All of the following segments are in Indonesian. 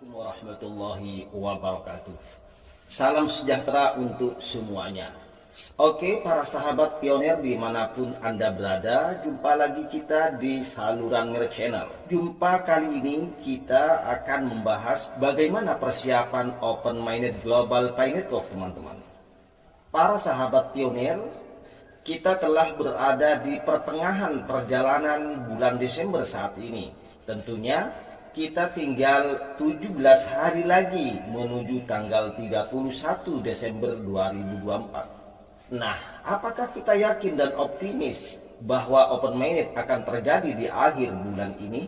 Warahmatullahi wabarakatuh. Salam sejahtera untuk semuanya. Oke, para sahabat pionir dimanapun Anda berada, jumpa lagi kita di saluran Mer Channel. Jumpa kali ini kita akan membahas bagaimana persiapan Open Mainnet Global Pi Network, teman-teman. Para sahabat pionir, kita telah berada di pertengahan perjalanan bulan Desember saat ini. Tentunya kita tinggal 17 hari lagi menuju tanggal 31 Desember 2024. Nah, apakah kita yakin dan optimis bahwa Open Mainnet akan terjadi di akhir bulan ini?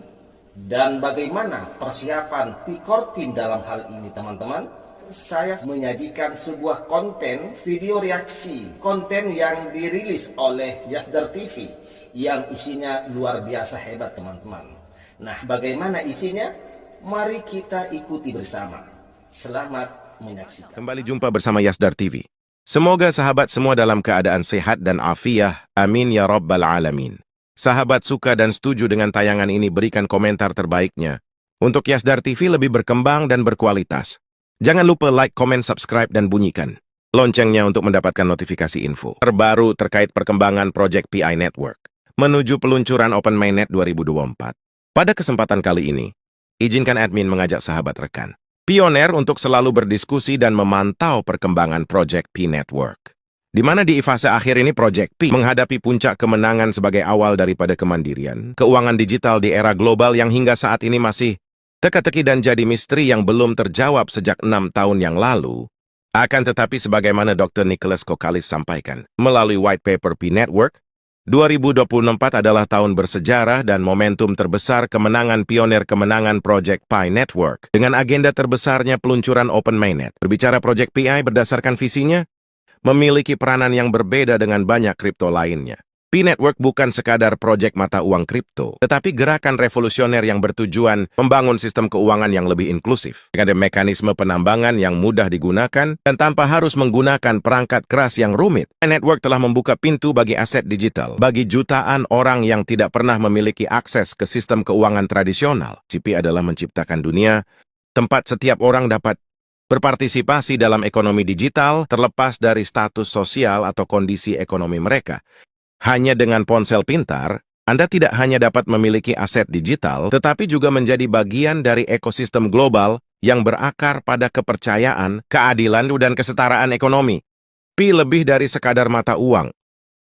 Dan bagaimana persiapan P-Core Team dalam hal ini, teman-teman? Saya menyajikan sebuah konten video reaksi, konten yang dirilis oleh Yasdar TV yang isinya luar biasa hebat, teman-teman. Nah, bagaimana isinya? Mari kita ikuti bersama. Selamat menyaksikan. Kembali jumpa bersama Yasdar TV. Semoga sahabat semua dalam keadaan sehat dan afiah. Amin ya rabbal alamin. Sahabat suka dan setuju dengan tayangan ini, berikan komentar terbaiknya. Untuk Yasdar TV lebih berkembang dan berkualitas. Jangan lupa like, comment, subscribe, dan bunyikan loncengnya untuk mendapatkan notifikasi info terbaru terkait perkembangan Project Pi Network menuju peluncuran Open Mainnet 2024. Pada kesempatan kali ini, izinkan admin mengajak sahabat rekan pioner untuk selalu berdiskusi dan memantau perkembangan Project Pi Network. Di mana di fase akhir ini Project Pi menghadapi puncak kemenangan sebagai awal daripada kemandirian keuangan digital di era global yang hingga saat ini masih teka-teki dan jadi misteri yang belum terjawab sejak 6 tahun yang lalu. Akan tetapi sebagaimana Dr. Nicholas Kokalis sampaikan melalui white paper Pi Network, 2024 adalah tahun bersejarah dan momentum terbesar kemenangan pionir kemenangan Project Pi Network dengan agenda terbesarnya peluncuran Open Mainnet. Berbicara Project Pi berdasarkan visinya, memiliki peranan yang berbeda dengan banyak kripto lainnya. Pi Network bukan sekadar proyek mata uang kripto, tetapi gerakan revolusioner yang bertujuan membangun sistem keuangan yang lebih inklusif, dengan mekanisme penambangan yang mudah digunakan dan tanpa harus menggunakan perangkat keras yang rumit. Pi Network telah membuka pintu bagi aset digital bagi jutaan orang yang tidak pernah memiliki akses ke sistem keuangan tradisional. Pi adalah menciptakan dunia tempat setiap orang dapat berpartisipasi dalam ekonomi digital terlepas dari status sosial atau kondisi ekonomi mereka. Hanya dengan ponsel pintar, Anda tidak hanya dapat memiliki aset digital, tetapi juga menjadi bagian dari ekosistem global yang berakar pada kepercayaan, keadilan, dan kesetaraan ekonomi. Pi lebih dari sekadar mata uang.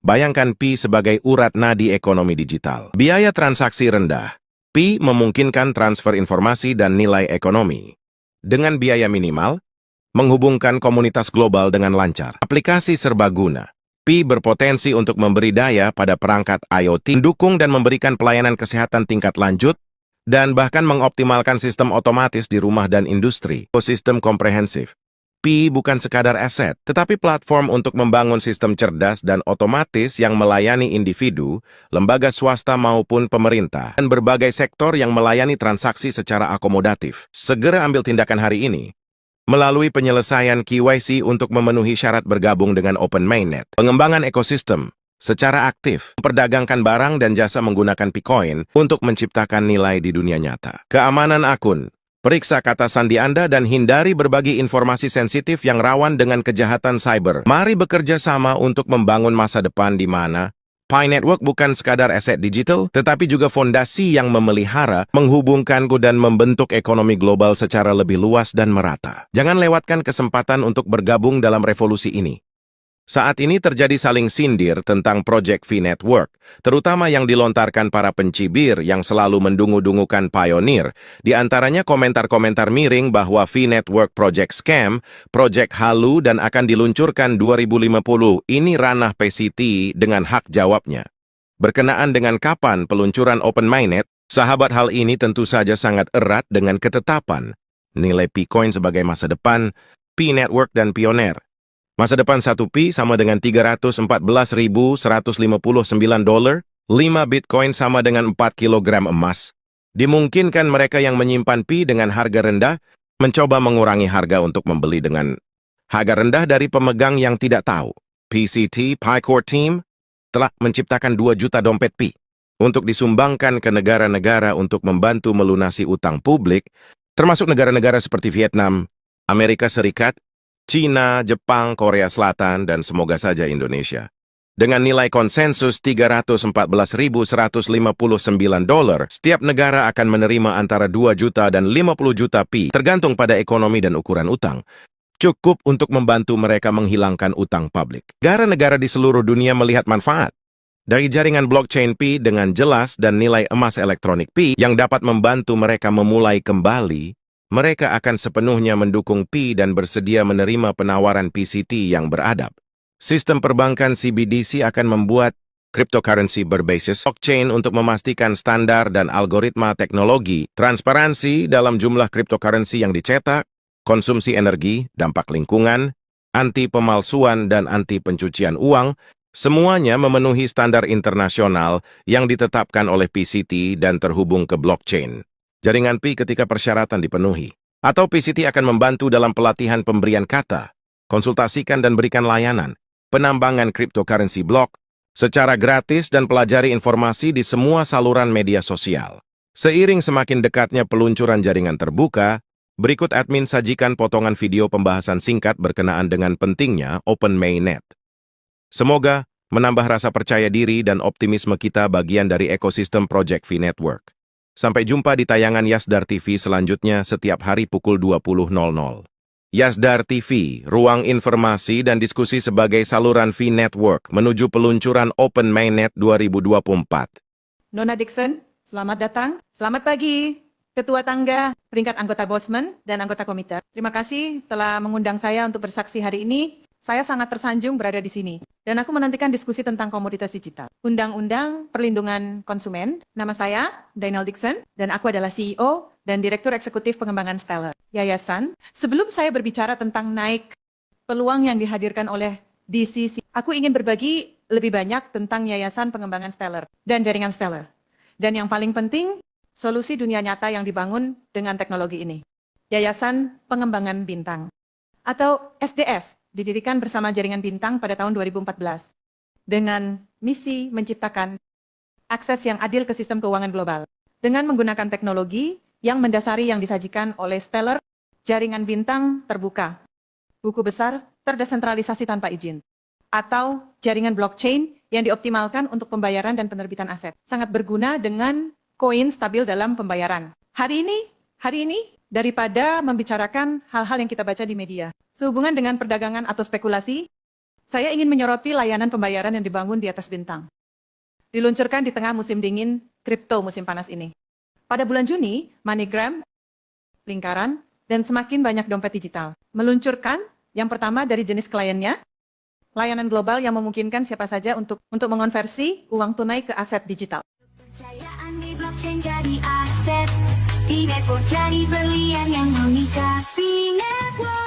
Bayangkan Pi sebagai urat nadi ekonomi digital. Biaya transaksi rendah. Pi memungkinkan transfer informasi dan nilai ekonomi. Dengan biaya minimal, menghubungkan komunitas global dengan lancar. Aplikasi serbaguna. Pi berpotensi untuk memberi daya pada perangkat IoT, mendukung dan memberikan pelayanan kesehatan tingkat lanjut, dan bahkan mengoptimalkan sistem otomatis di rumah dan industri. Ekosistem komprehensif. Pi bukan sekadar aset, tetapi platform untuk membangun sistem cerdas dan otomatis yang melayani individu, lembaga swasta maupun pemerintah, dan berbagai sektor yang melayani transaksi secara akomodatif. Segera ambil tindakan hari ini melalui penyelesaian KYC untuk memenuhi syarat bergabung dengan Open Mainnet. Pengembangan ekosistem secara aktif, memperdagangkan barang dan jasa menggunakan Picoin untuk menciptakan nilai di dunia nyata. Keamanan akun. Periksa kata sandi Anda dan hindari berbagi informasi sensitif yang rawan dengan kejahatan cyber. Mari bekerja sama untuk membangun masa depan di mana Pi Network bukan sekadar aset digital, tetapi juga fondasi yang memelihara, menghubungkan dan membentuk ekonomi global secara lebih luas dan merata. Jangan lewatkan kesempatan untuk bergabung dalam revolusi ini. Saat ini terjadi saling sindir tentang Project Pi Network, terutama yang dilontarkan para pencibir yang selalu mendungu-dungukan pionir, di antaranya komentar-komentar miring bahwa Pi Network Project Scam, Project Halu dan akan diluncurkan 2050. Ini ranah PCT dengan hak jawabnya. Berkenaan dengan kapan peluncuran Open Mainnet, sahabat, hal ini tentu saja sangat erat dengan ketetapan nilai Picoin sebagai masa depan, Pi Network dan pioner. Masa depan 1 Pi sama dengan $314.159, 5 Bitcoin sama dengan 4 kilogram emas. Dimungkinkan mereka yang menyimpan Pi dengan harga rendah mencoba mengurangi harga untuk membeli dengan harga rendah dari pemegang yang tidak tahu. PCT, Pi-Core Team, telah menciptakan 2 juta dompet Pi untuk disumbangkan ke negara-negara untuk membantu melunasi utang publik, termasuk negara-negara seperti Vietnam, Amerika Serikat, China, Jepang, Korea Selatan, dan semoga saja Indonesia. Dengan nilai konsensus $314.159, setiap negara akan menerima antara 2 juta dan 50 juta Pi, tergantung pada ekonomi dan ukuran utang. Cukup untuk membantu mereka menghilangkan utang publik. Negara-negara di seluruh dunia melihat manfaat dari jaringan blockchain Pi dengan jelas dan nilai emas elektronik Pi yang dapat membantu mereka memulai kembali. Mereka akan sepenuhnya mendukung Pi dan bersedia menerima penawaran PCT yang beradab. Sistem perbankan CBDC akan membuat cryptocurrency berbasis blockchain untuk memastikan standar dan algoritma teknologi, transparansi dalam jumlah cryptocurrency yang dicetak, konsumsi energi, dampak lingkungan, anti pemalsuan dan anti pencucian uang, semuanya memenuhi standar internasional yang ditetapkan oleh PCT dan terhubung ke blockchain. Jaringan Pi ketika persyaratan dipenuhi. Atau PCT akan membantu dalam pelatihan pemberian kata, konsultasikan dan berikan layanan, penambangan cryptocurrency block, secara gratis dan pelajari informasi di semua saluran media sosial. Seiring semakin dekatnya peluncuran jaringan terbuka, berikut admin sajikan potongan video pembahasan singkat berkenaan dengan pentingnya Open Mainnet. Semoga menambah rasa percaya diri dan optimisme kita bagian dari ekosistem Project V Network. Sampai jumpa di tayangan Yasdar TV selanjutnya setiap hari pukul 20.00. Yasdar TV, ruang informasi dan diskusi sebagai saluran V Network menuju peluncuran Open Mainnet 2024. Nona Dixon, selamat datang. Selamat pagi. Ketua Tangga, peringkat anggota Bosman, dan anggota komite. Terima kasih telah mengundang saya untuk bersaksi hari ini. Saya sangat tersanjung berada di sini. Dan aku menantikan diskusi tentang komoditas digital. Undang-Undang Perlindungan Konsumen. Nama saya, Daniel Dixon, dan aku adalah CEO dan Direktur Eksekutif Pengembangan Stellar. Yayasan, sebelum saya berbicara tentang naik peluang yang dihadirkan oleh DCC, aku ingin berbagi lebih banyak tentang Yayasan Pengembangan Stellar dan jaringan Stellar. Dan yang paling penting, solusi dunia nyata yang dibangun dengan teknologi ini. Yayasan Pengembangan Bintang, atau SDF, didirikan bersama Jaringan Bintang pada tahun 2014, dengan misi menciptakan akses yang adil ke sistem keuangan global, dengan menggunakan teknologi yang mendasari yang disajikan oleh Stellar, Jaringan Bintang terbuka, buku besar terdesentralisasi tanpa izin, atau jaringan blockchain yang dioptimalkan untuk pembayaran dan penerbitan aset, sangat berguna dengan koin stabil dalam pembayaran. Hari ini, daripada membicarakan hal-hal yang kita baca di media, sehubungan dengan perdagangan atau spekulasi, saya ingin menyoroti layanan pembayaran yang dibangun di atas bintang. Diluncurkan di tengah musim dingin, kripto musim panas ini. Pada bulan Juni, MoneyGram, Lingkaran, dan semakin banyak dompet digital meluncurkan yang pertama dari jenis kliennya, layanan global yang memungkinkan siapa saja untuk mengonversi uang tunai ke aset digital. Kepercayaan di blockchain jadi aset, P-Network jadi berlian yang memikat. P-Network.